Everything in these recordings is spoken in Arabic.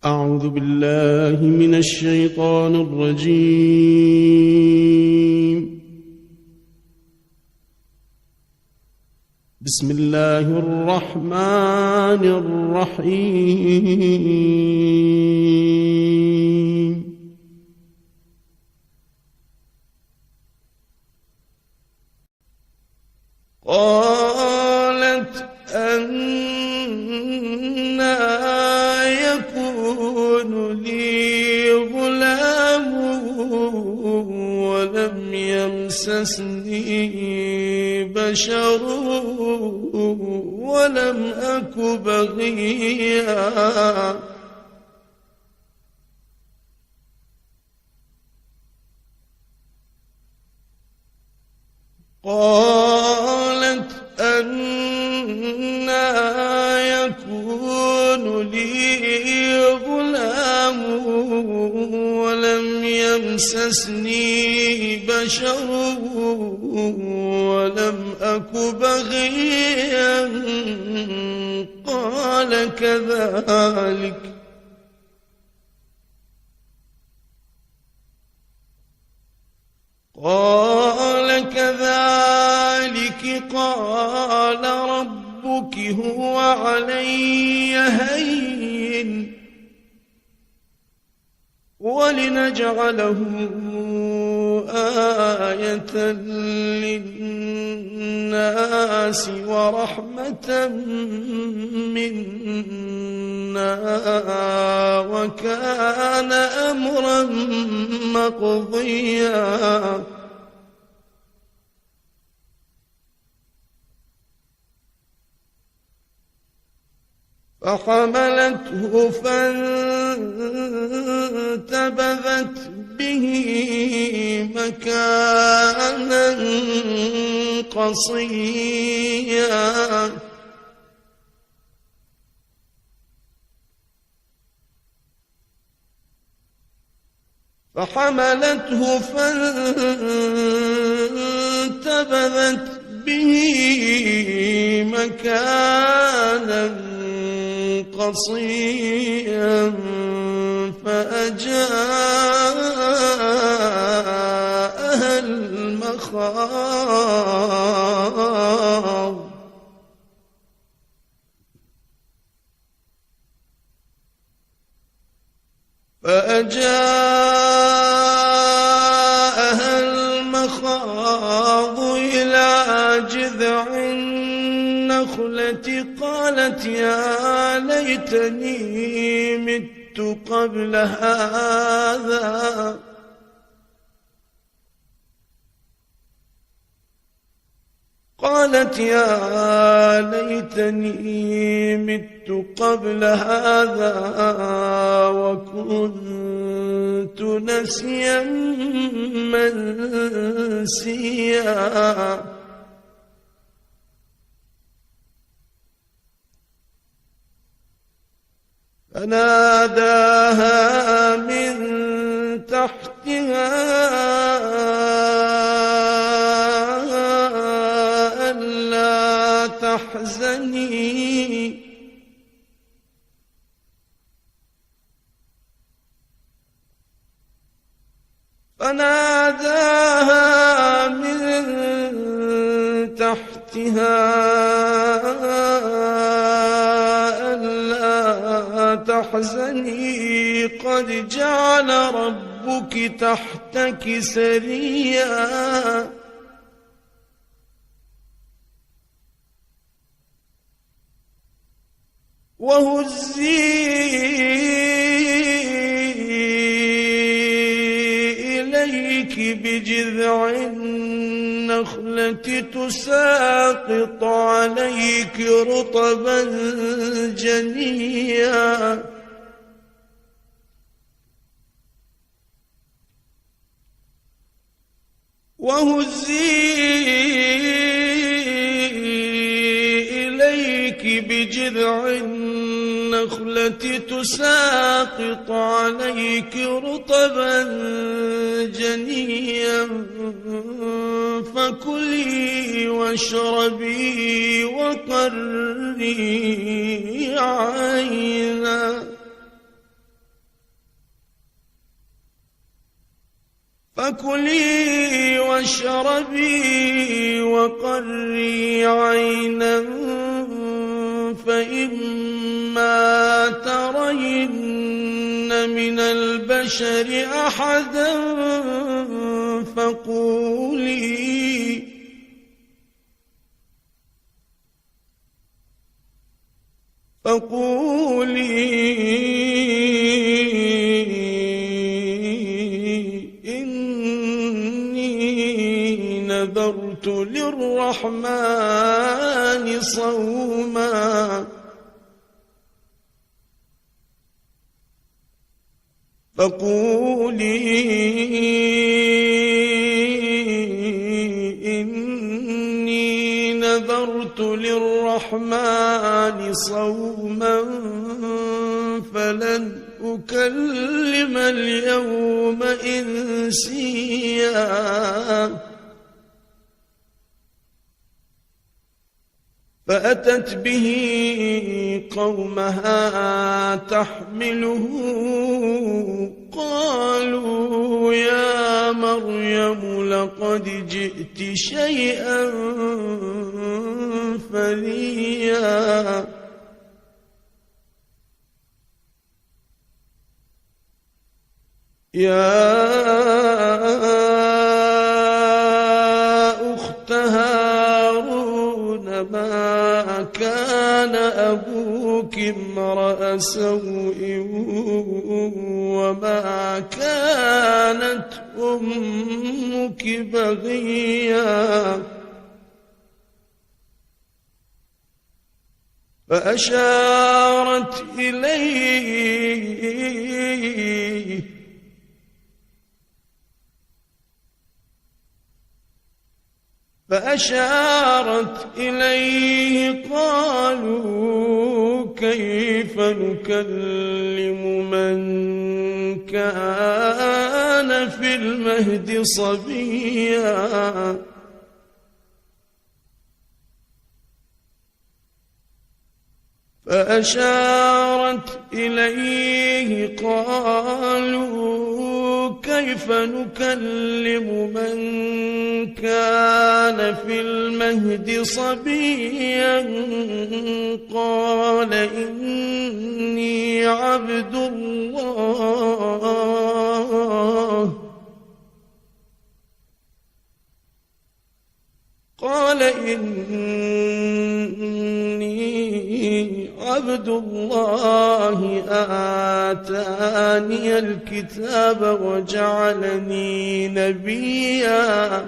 أعوذ بالله من الشيطان الرجيم. بسم الله الرحمن الرحيم. قالت أنى يكون لي غلام ولم يمسسني بشر ولم أك بغيا. قالت أنى يكون لي غلام ولم يمسسني بشر ولم أك بغيا. قال كذلك قال ربك هو علي هين ولنجعله آية للناس ورحمة منا وكان أمرا مقضيا. فحملته فانتبذت به مكانا قصيا. فحملته فانتبذت به مكانا قصيا فأجاءها المخاض إلى جذع النخلة قالت يا ليتني مت قبل هذا وكنت نسيا منسيا. فناداها من تحتها ألا تحزني قد جعل ربك تحتك سريا. وهزي إليك بجذع النخلة تساقط عليك رطبا جنيا. فكلي واشربي وقري عينا فكلي واشربي وقري عينا فإما ترين من البشر أحدا فقولي إني نذرت للرحمن صوما فلن أكلم اليوم إنسيا فأتت به قومها تحمله قالوا يا مريم لقد جئت شيئا فريا يا أخت هارون ما كان أبوك امرأ سوء وما كانت أمك بغيا فأشارت إليه قالوا كيف نكلم من كان في المهد صبيا فأشارت إليه قالوا كيف نكلم من كان في المهد صبيا قال إني عبد الله عبد الله آتاني الكتاب وجعلني نبيا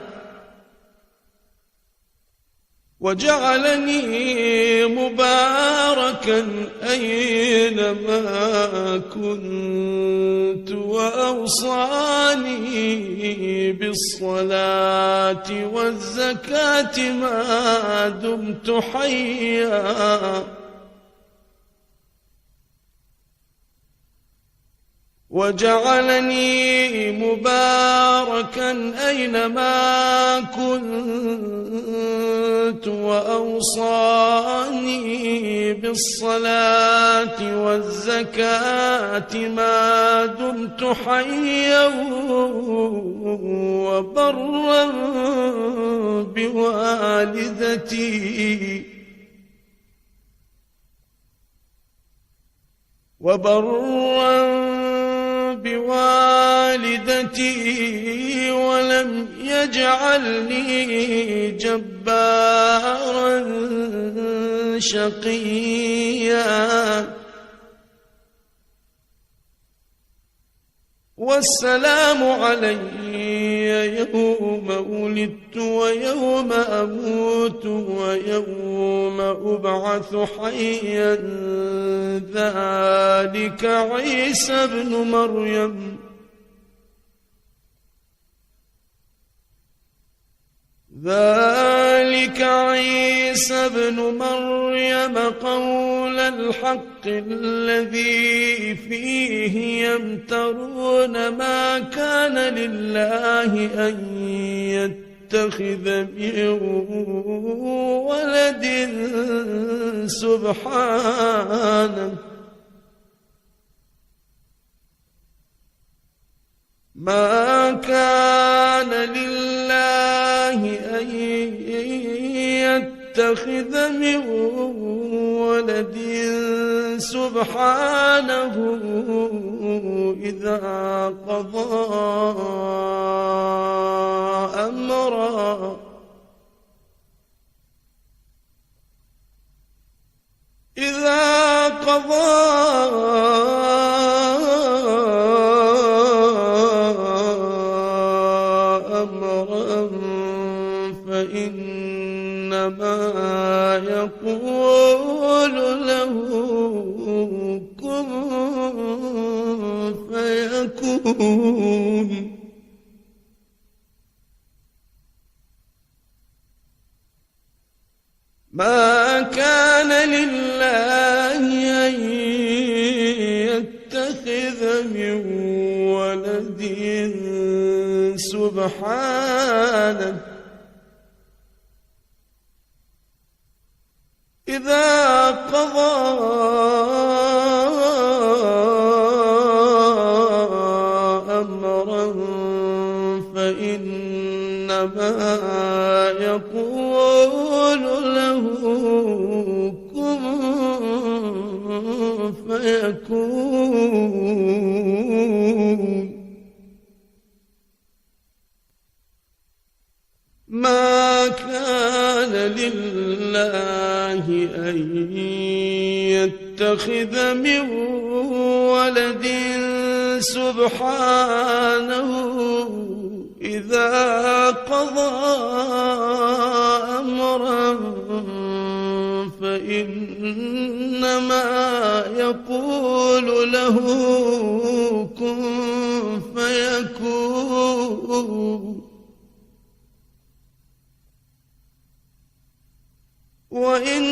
وجعلني مباركا أينما كنت وأوصاني بالصلاة والزكاة ما دمت حيا وجعلني مباركا أينما كنت وأوصاني بالصلاة والزكاة ما دمت حيا وبرا بوالدتي ولم يجعلني جبارا شقيا والسلام علي يوم ولدت ويوم أموت ويوم أبعث حيا ذلك عيسى ابن مريم قول الحق الذي فيه يمترون ما كان لله أن يتخذ من ولد سبحانه ما كان يتخذ من ولد سبحانه إذا قضى أمرا فإنما يقول له كن فيكون. ما كان لله أن يتخذ من ولد سبحانه إذا قضى أمرا فإنما يقول له كن فيكون. ما كان لله أن يتخذ من ولد سبحانه إذا قضى أمرا فإنما يقول له كن فيكون. وإن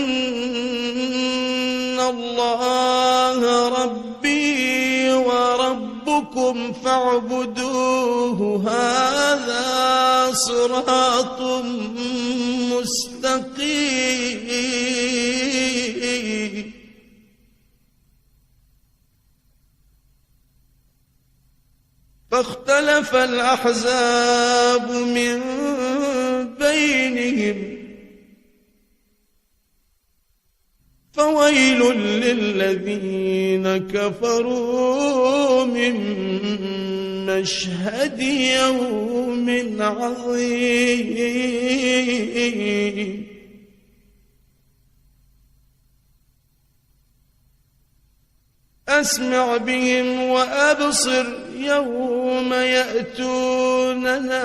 الله ربي وربكم فاعبدوه هذا صراط مستقيم. فاختلف الأحزاب من بينهم فويل للذين كفروا من مشهد يوم عظيم. أسمع بهم وأبصر يوم يأتوننا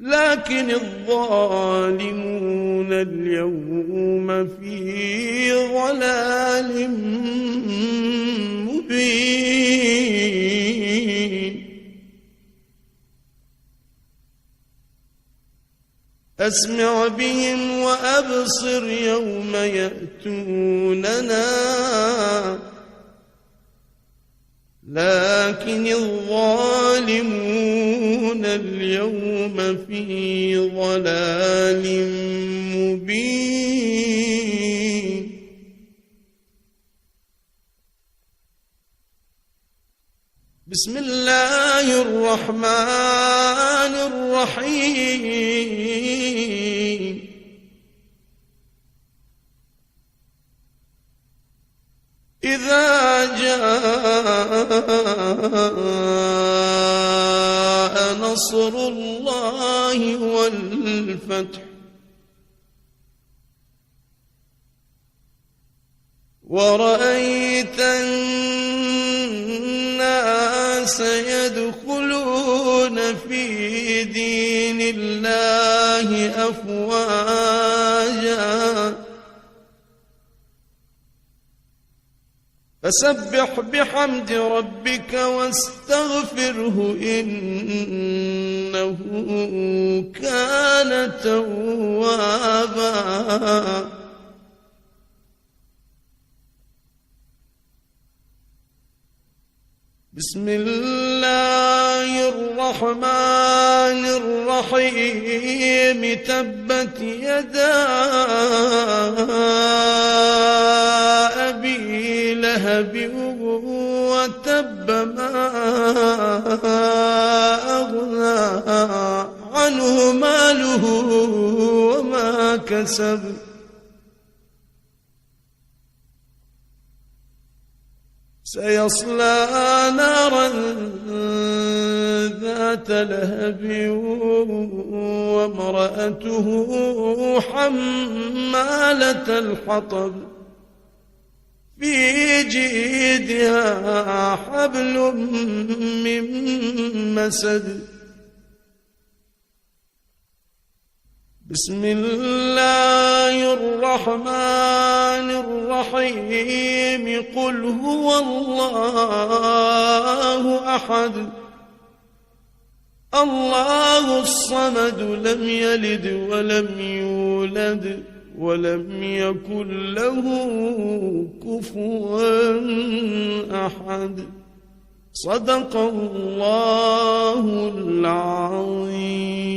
لكن الظالمون اليوم في ضلال مبين. أسمع بهم وأبصر يوم يأتوننا لكن الظالمون اليوم في ضلال مبين. بسم الله الرحمن الرحيم. إذا جاء نصر الله والفتح ورأيت الناس يدخلون في دين الله أفواجا فسبح بحمد ربك واستغفره إنه كان توابا. بسم الله الرحمن الرحيم. تبت يدا أبي لهب وتب ما أغنى عنه كسب سيصلى نارا ذات لهب وامرأته حمالة الحطب في جيدها حبل من مسد بسم الله الرحمن الرحيم قل هو الله أحد الله الصمد لم يلد ولم يولد ولم يكن له كفوا أحد صدق الله العظيم.